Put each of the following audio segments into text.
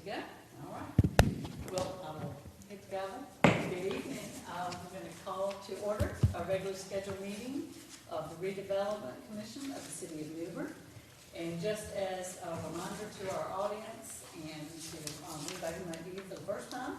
to go? All right. Well, I will hit the gavel. Good evening. We're going to call to order a regular scheduled meeting of the Redevelopment Commission of the City of New Bern. And just as a reminder to our audience and to anybody who might be here for the first time,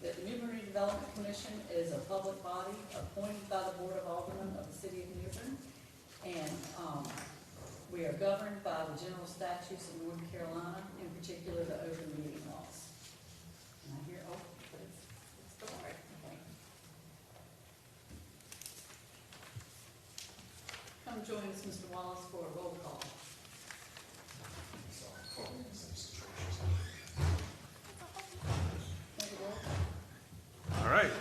that the New Bern Redevelopment Commission is a public body appointed by the Board of Aldermen of the City of New Bern. And we are governed by the general statutes of North Carolina, in particular the open meeting laws. And I hear, oh, but it's the word. Okay. Come join us, Mr. Wallace, for a roll call. All right.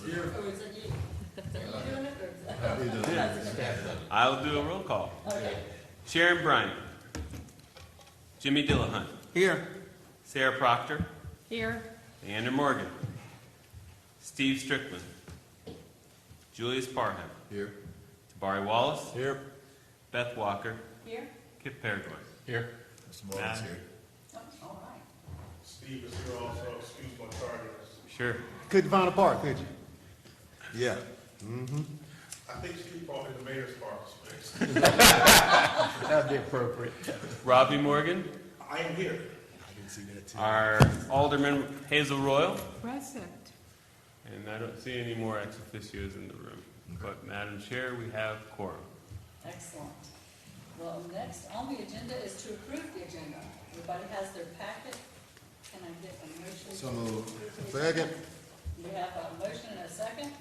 Here. Or is it you? Are you doing it? Or is that? I'll do a roll call. Okay. Sharon Bryant. Jimmy Dillahunt. Here. Sarah Proctor. Here. Leander Morgan. Steve Strickland. Julius Parham. Here. Tabari Wallace. Here. Beth Walker. Here? Kip Peregrine. Here. Mr. Morgan's here. Oh, all right. Steve is here also, excuse my tardiness. Sure. Couldn't find a park, could you? Yeah. I think Steve brought in the mayor's parking space. That'd be appropriate. Robbie Morgan. I am here. I didn't see that too. Our Alderman Hazel Royal. Present. And I don't see any more ex officios in the room. But Madam Chair, we have quorum. Excellent. Well, next on the agenda is to approve the agenda. Everybody has their packet. Can I get a motion? So moved. Second. We have a motion and a second.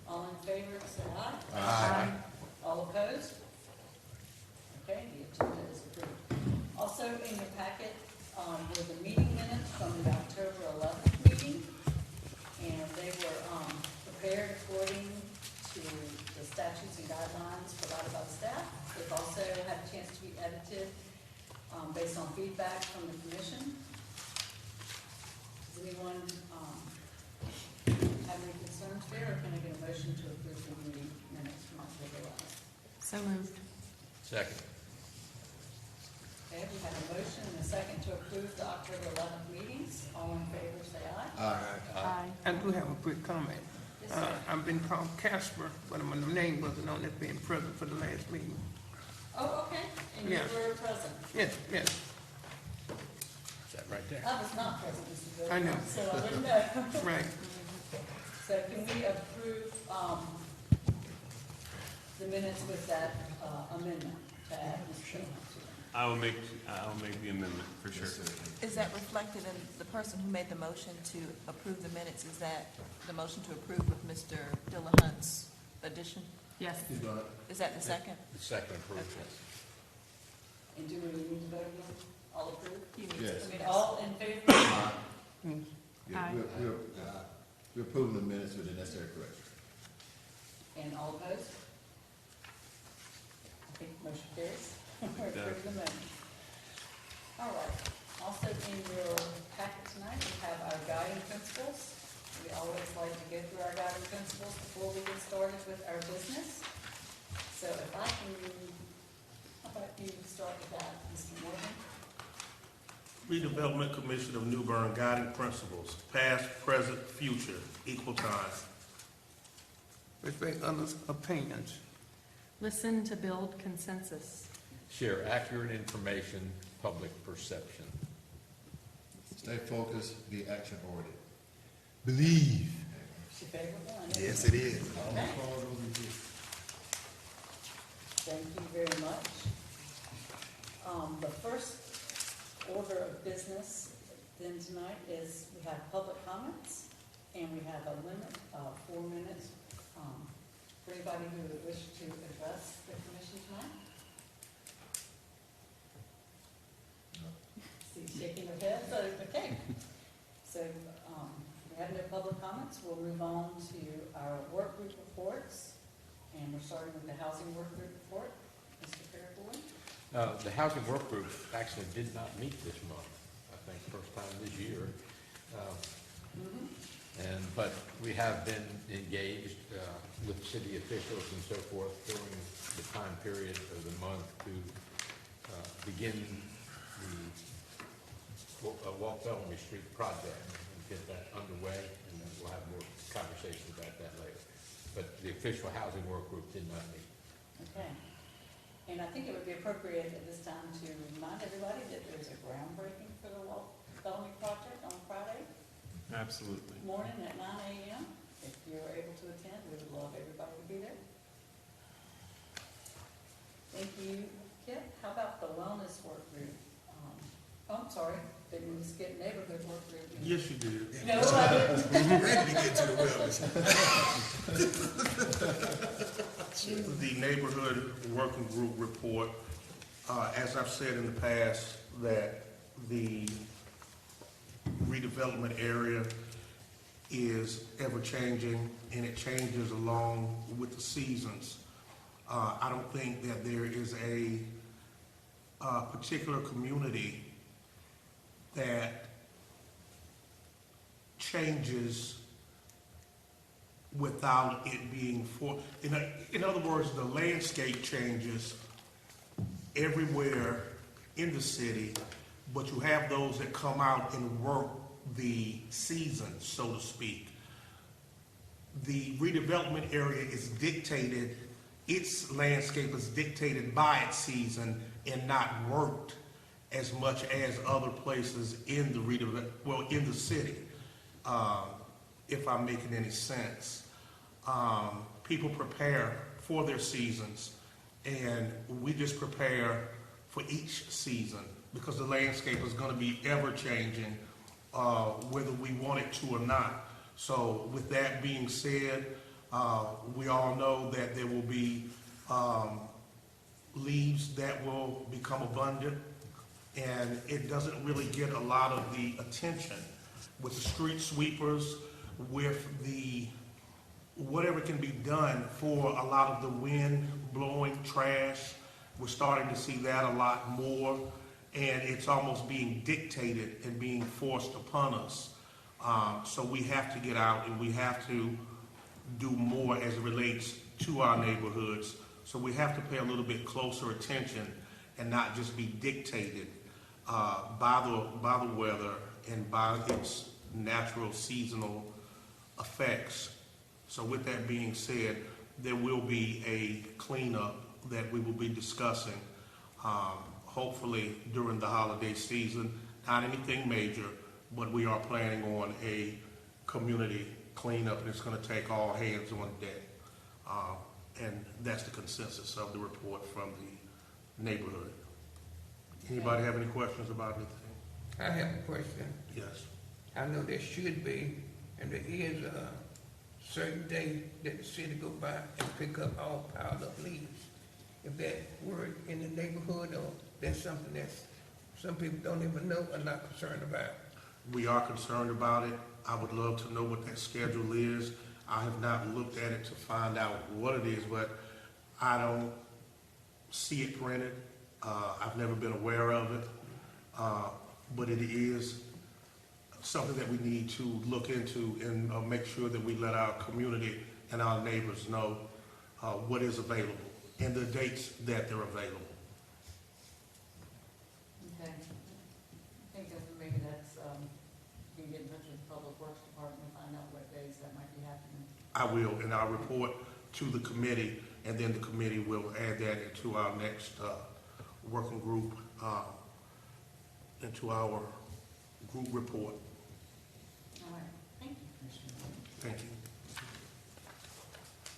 All in favor, say aye. Aye. All opposed? Okay, the agenda is approved. Also in your packet were the meeting minutes from the October 11th meeting. And they were prepared according to the statutes and guidelines provided by the staff. They've also had a chance to be edited based on feedback from the commission. Does anyone have any concerns there, or can I get a motion to approve the meeting minutes from October 11th? So moved. Second. Okay, we have a motion and a second to approve the October 11th meetings. All in favor, say aye. Aye. I do have a quick comment. Yes, sir. I've been called Casper, but my name wasn't on it being present for the last meeting. Oh, okay, and you Yeah. were present. Yes, yes. Is that right there? I was not present, Mr. Bill. I know. So I didn't know. Right. So can we approve the minutes with that amendment to add Mr. Bill to them? I will make the amendment for sure. Is that reflected in the person who made the motion to approve the minutes? Is that the motion to approve with Mr. Dillahunt's addition? Yes. Is that the second? The second approval. And do we need to vote again? All approve? You need Yes. to- I mean, all in favor? Yeah, Aye. we're approving the minutes with the necessary correction. And all opposed? I think motion carries. We're approving the amendment. All right. Also in your packet tonight, we have our guiding principles. We always like to go through our guiding principles before we get started with our business. So if I can, how about you start with that, Mr. Morgan? Redevelopment Commission of New Bern Guiding Principles, past, present, future, equal time. Respect others' opinions. Listen to build consensus. Share accurate information, public perception. Stay focused, be action-oriented. Believe. It's your favorite one, isn't it? Yes, it is. Okay. Thank you very much. The first order of business then tonight is we have public comments, and we have a limit of 4 minutes for anybody who would wish to address the commission tonight. See, shaking of heads, so, okay. So, we have no public comments. We'll move on to our work group reports, and we're starting with the housing work group report. Mr. Peregrine? The housing work group actually did not meet this month, I think, first time this year. But we have been engaged with city officials and so forth during the time period of the month to begin the Walt Bellamy Street project, and get that underway, and then we'll have more conversations about that later. But the official housing work group did not meet. Okay. And I think it would be appropriate at this time to remind everybody that there's a groundbreaking for the Walt Bellamy project on Friday Absolutely. morning at 9 a.m. If you're able to attend, we would love everybody to be there. Thank you, Kip. How about the wellness work group? I'm sorry, didn't we skip neighborhood work group? Yes, you did. No, I didn't. Ready to get to the wellness. The neighborhood working group report, as I've said in the past, that the redevelopment area is ever-changing, and it changes along with the seasons. I don't think that there is a particular community that changes without it being in other words, the landscape changes everywhere in the city, but you have those that come out and work the season, so to speak. The redevelopment area is dictated, its landscape is dictated by its season and not worked as much as other places in the in the city, if I'm making any sense. People prepare for their seasons, and we just prepare for each season because the landscape is going to be ever-changing, whether we want it to or not. So with that being said, we all know that there will be leaves that will become abundant, and it doesn't really get a lot of the attention with the street sweepers, with the whatever can be done for a lot of the wind blowing trash. We're starting to see that a lot more, and it's almost being dictated and being forced upon us. So we have to get out and we have to do more as it relates to our neighborhoods. So we have to pay a little bit closer attention and not just be dictated by the weather and by its natural seasonal effects. So with that being said, there will be a cleanup that we will be discussing, hopefully during the holiday season. Not anything major, but we are planning on a community cleanup, and it's going to take all hands on deck. And that's the consensus of the report from the neighborhood. Anybody have any questions about anything? I have a question. Yes. I know there should be, and there is a certain day that the city go by and pick up all piled up leaves. If that were in the neighborhood, or that's something that some people don't even know or not concerned about. We are concerned about it. I would love to know what that schedule is. I have not looked at it to find out what it is, but I don't see it printed. I've never been aware of it, but it is something that we need to look into and make sure that we let our community and our neighbors know what is available and the dates that they're available. Okay. I think that maybe that's, you can get in touch with the Public Works Department and find out what days that might be happening. I will, and I'll report to the committee, and then the committee will add that into our next working group, into our group report. All right, thank you, Commissioner. Thank you.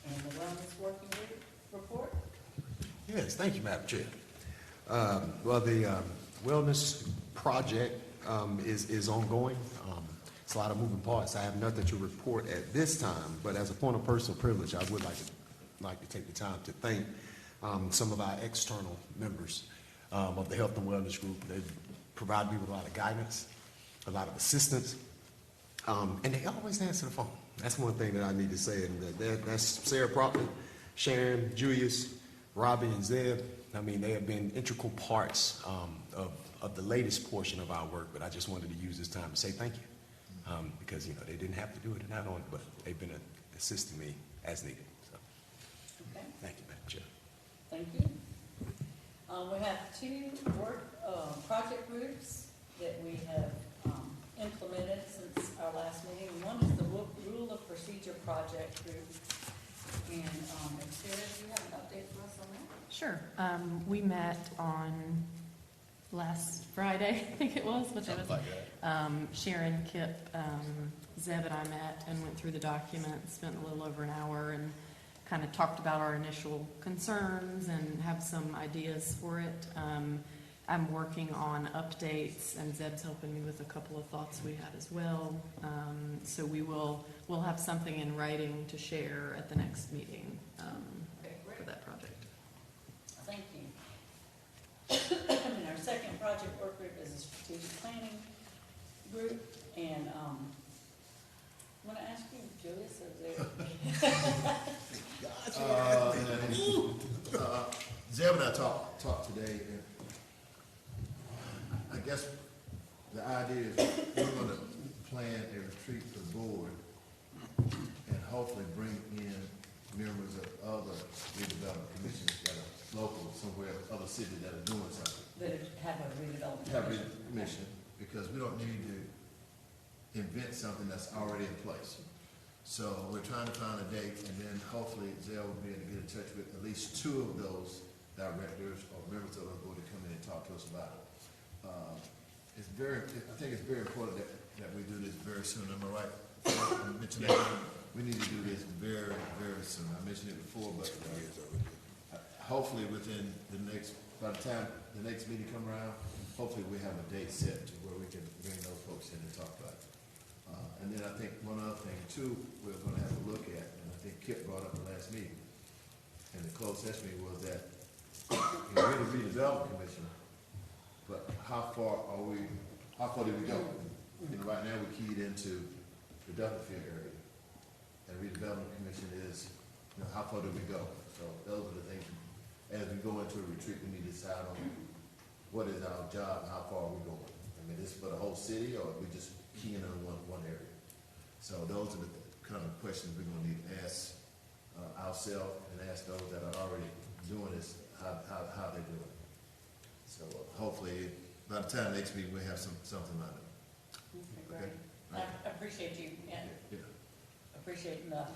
And the Wellness Working Group report? Yes, thank you, Madam Chair. Well, the wellness project is ongoing. It's a lot of moving parts. I have nothing to report at this time, but as a point of personal privilege, I would like to take the time to thank some of our external members of the Health and Wellness Group. They provide me with a lot of guidance, a lot of assistance, and they always answer the phone. That's one thing that I need to say, and that's Sarah Proctor, Sharon, Julius, Robbie, and Zeb. I mean, they have been integral parts of the latest portion of our work, but I just wanted to use this time to say thank you. Because, you know, they didn't have to do it and not on it, but they've been assisting me as needed. So, Okay, thank you, Madam Chair. thank you. We have two work, project groups that we have And, Sarah, do you have an update for us on that? Sure. We met on last Friday, I think it was, which it was. Something like that. Sharon, Kip, Zeb and I met and went through the documents, spent a little over an hour and kind of talked about our initial concerns and have some ideas for it. I'm working on updates and Zeb's helping me with a couple of thoughts we had as well. So we'll have something in writing to share at the next meeting Okay, for great. that project. Thank you. And our second project work group is a strategic planning group, and, I want to ask you, Julius, Zeb and I talked today, and I guess the idea is we're gonna plan a retreat for the board and hopefully bring in members of other redevelopment commissions that are local, somewhere, other cities that are doing something. that have a redevelopment. Have a commission. commission, because we don't need to invent something that's already in place. So we're trying to find a date, and then hopefully Zell will be able to get in touch with at least two of those directors or members of the board to come in and talk to us about it. I think it's very important that we do this very soon. Am I right? I mentioned that we need to do this very, very soon. I mentioned it before, but hopefully within by the time the next meeting come around, hopefully we have a date set to where we can bring those folks in and talk about it. And then I think one other thing too, we're gonna have to look at, and I think Kip brought up the last meeting, and the closed session meeting, was that we're the redevelopment commission, but how far did we go? You know, right now we keyed into the Duffield area, and redevelopment commission is, you know, how far did we go? So those are the things, as we go into a retreat, we need to decide on what is our job, and how far are we going? I mean, this is for the whole city, or we just keying on one area? So those are the kind of questions we're gonna need to ask ourselves and ask those that are already doing this, how they do it. So hopefully, by the time next meeting, we'll have something like that. Okay, great. I appreciate you, and Yeah. appreciating the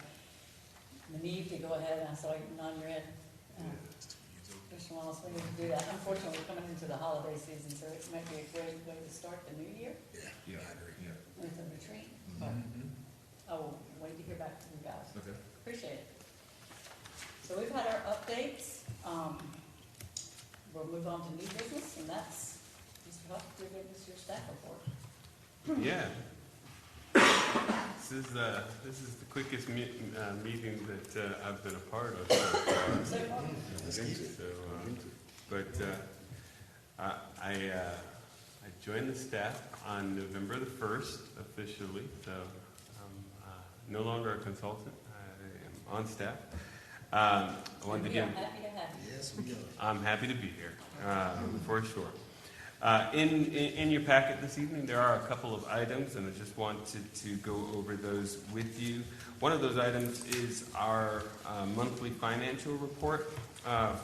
need to go ahead, and I saw you nod your head. Mr. Wallace, we need to do that. Unfortunately, we're coming into the holiday season, so it might be a great way to start the new year Yeah, I agree. Yeah. with a retreat. But I will wait to hear back from you guys. Okay. Appreciate it. So we've had our updates. We'll move on to new business, and that's, Mr. Huff, you're giving us your staff report. Yeah. This is the quickest meeting that I've been a part of so far. So far, I joined the staff on November the 1st officially, so I'm no longer a consultant. I am on staff. I wanted to we are give. happy to have you. Yes, we are. I'm happy to be here, for sure. In your packet this evening, there are a couple of items, and I just wanted to go over those with you. One of those items is our monthly financial report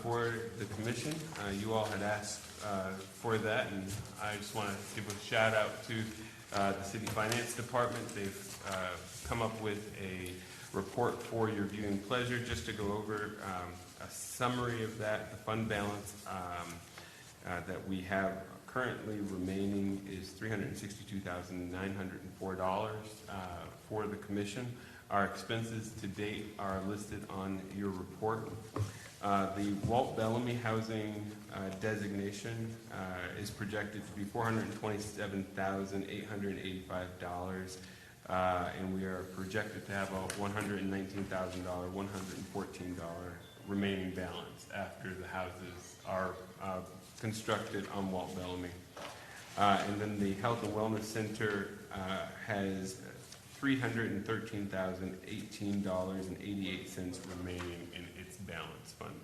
for the commission. You all had asked for that, and I just want to give a shout out to the City Finance Department. They've come up with a report for your viewing pleasure. Just to go over a summary of that, the fund balance that we have currently remaining is $362,904 for the commission. Our expenses to date are listed on your report. The Walt Bellamy housing designation is projected to be $427,885, and we are projected to have a $119,114 remaining balance after the houses are constructed on Walt Bellamy. And then the Health and Wellness Center has $313,018.88 remaining in its balance fund.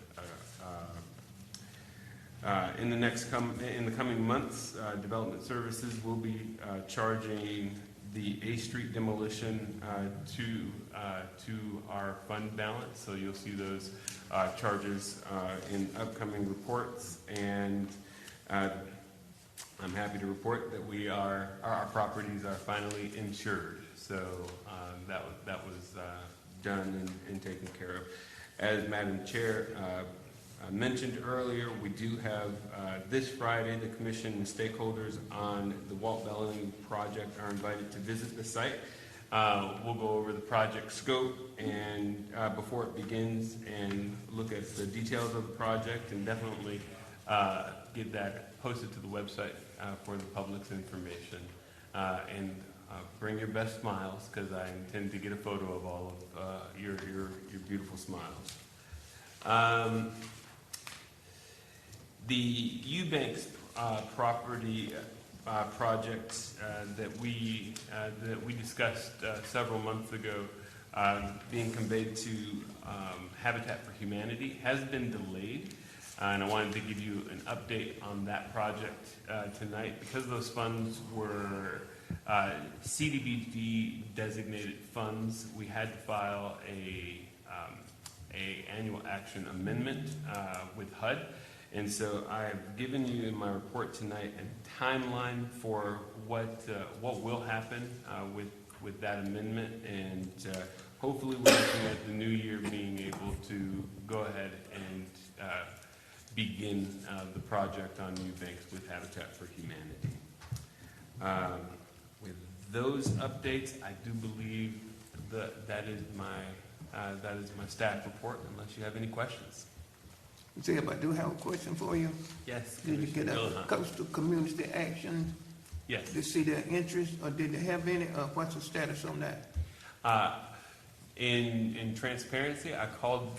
In the coming months, Development Services will be charging the A Street demolition to our fund balance. So you'll see those charges in upcoming reports, and I'm happy to report that our properties are finally insured. So that was done and taken care of. As Madam Chair mentioned earlier, we do have this Friday, the commission and stakeholders on the Walt Bellamy project are invited to visit the site. We'll go over the project scope and before it begins and look at the details of the project and definitely get that posted to the website for the public's information. And bring your best smiles because I intend to get a photo of all of your beautiful smiles. The Eubanks property project that we discussed several months ago, being conveyed to Habitat for Humanity, has been delayed, and I wanted to give you an update on that project tonight. Because those funds were CDBG designated funds, we had to file a annual action amendment with HUD. And so I've given you in my report tonight a timeline for what will happen with that amendment, and hopefully we're looking at the new year being able to go ahead and begin the project on Eubanks with Habitat for Humanity. With those updates, I do believe that is my staff report, unless you have any questions. Zeb, I do have a question for you. Yes. Did you get a coastal community action Yes. to see their interest, or did they have any, what's the status on that? In transparency, I called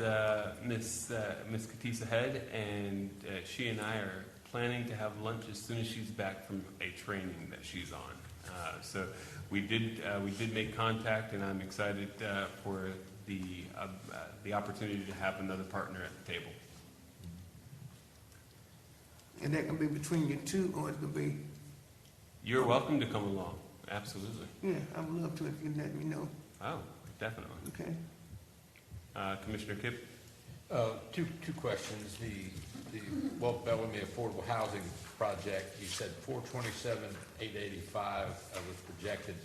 Miss Katisa Head, and she and I are planning to have lunch as soon as she's back from a training that she's on. So we did make contact, and I'm excited for the opportunity to have another partner at the table. And that can be between you two, or it could be, You're welcome to come along. Absolutely. yeah, I would love to if you let me know. Oh, definitely. Okay. Commissioner Kipp? Two questions. The Walt Bellamy Affordable Housing Project, you said 427,885 was projected.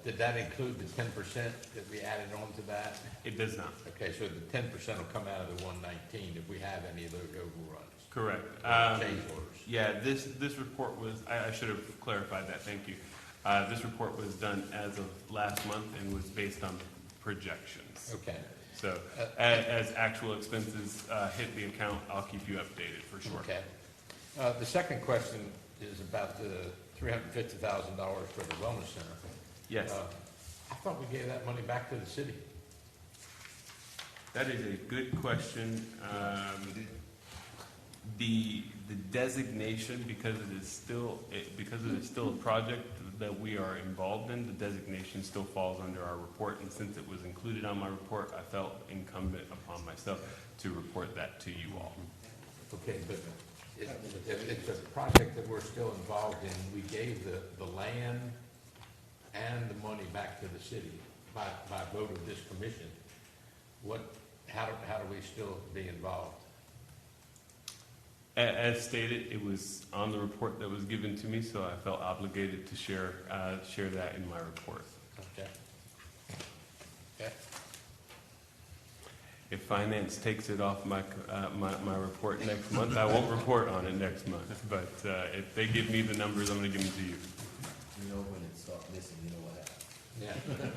Did that include the 10% that we added on to that? It does not. Okay, so the 10% will come out of the 119 if we have any of those overruns. Correct. Change orders. Yeah, this report was, I should have clarified that, thank you. This report was done as of last month and was based on projections. Okay. So as actual expenses hit the account, I'll keep you updated for sure. Okay. The second question is about the $350,000 for the wellness center. Yes, I thought we gave that money back to the city. that is a good question. The designation, because it is still a project that we are involved in, the designation still falls under our report, and since it was included on my report, I felt incumbent upon myself to report that to you all. Okay, but it's a project that we're still involved in. We gave the land and the money back to the city by vote of this commission. How do we still be involved? As stated, it was on the report that was given to me, so I felt obligated to share that in my report. Okay. Okay. If finance takes it off my report next month, I won't report on it next month. But if they give me the numbers, I'm going to give them to you. You know, when it starts missing, you know what happens. Yeah.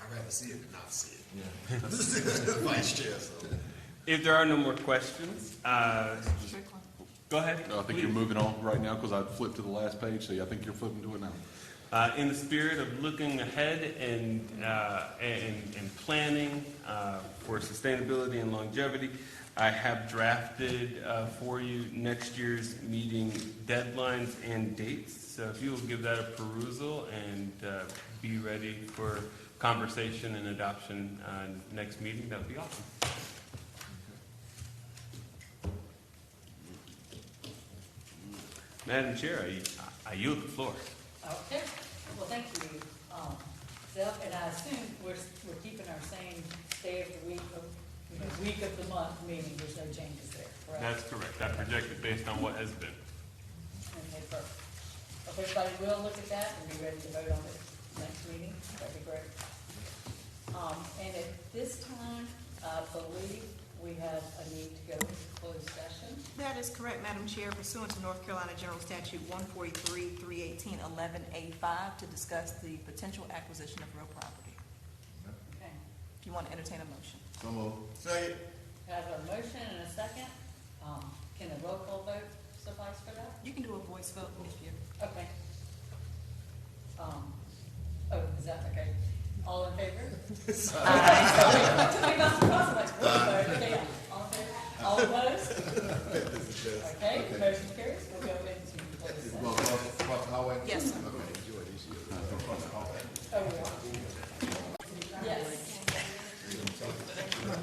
I'd rather see it than not see it. Yeah. Vice Chair, so. If there are no more questions, go ahead. I think you're moving on right now because I flipped to the last page, so I think you're flipping to it now. In the spirit of looking ahead and planning for sustainability and longevity, I have drafted for you next year's meeting deadlines and dates. So if you will give that a perusal and be ready for conversation and adoption next meeting, that would be awesome. Madam Chair, I yield the floor. Okay, well, thank you, Zeb, and I assume we're keeping our same day of the week, week of the month meeting, there's no changes there, correct? That's correct. I projected based on what has been. Okay, perfect. If everybody will look at that and be ready to vote on it next meeting, that'd be great. And at this time, I believe we have a need to go into closed session. That is correct, Madam Chair, pursuant to North Carolina General Statute 143, 318, 11A5, to discuss the potential acquisition of real property. Okay. If you want to entertain a motion. So moved. Second. I have a motion and a second. Can a roll call vote suffice for that? You can do a voice vote if you. Okay. Is that okay? All in favor? Aye. All opposed? Okay, motion carries. We'll go into closed You session. want to cross the hallway? Yes, sir. Okay, enjoy this year. Cross the hallway. Oh, we are? Yes.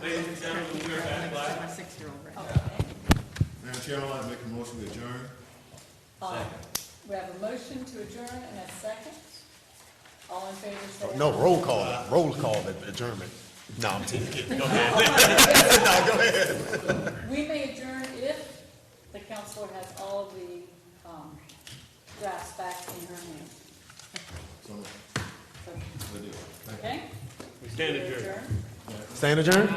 Ladies and gentlemen, we are back live. My 6-year-old right now. Okay. Madam Chair, I'd like to make a motion to adjourn. We have a motion to adjourn and a second. All in favor, say aye. No, roll call adjournment. No, I'm kidding. Go ahead. No, go ahead. We may adjourn if the counselor has all of the drafts back in her hand. So moved. So, We'll do it. okay? We stand We adjourned. adjourn. Stand adjourned?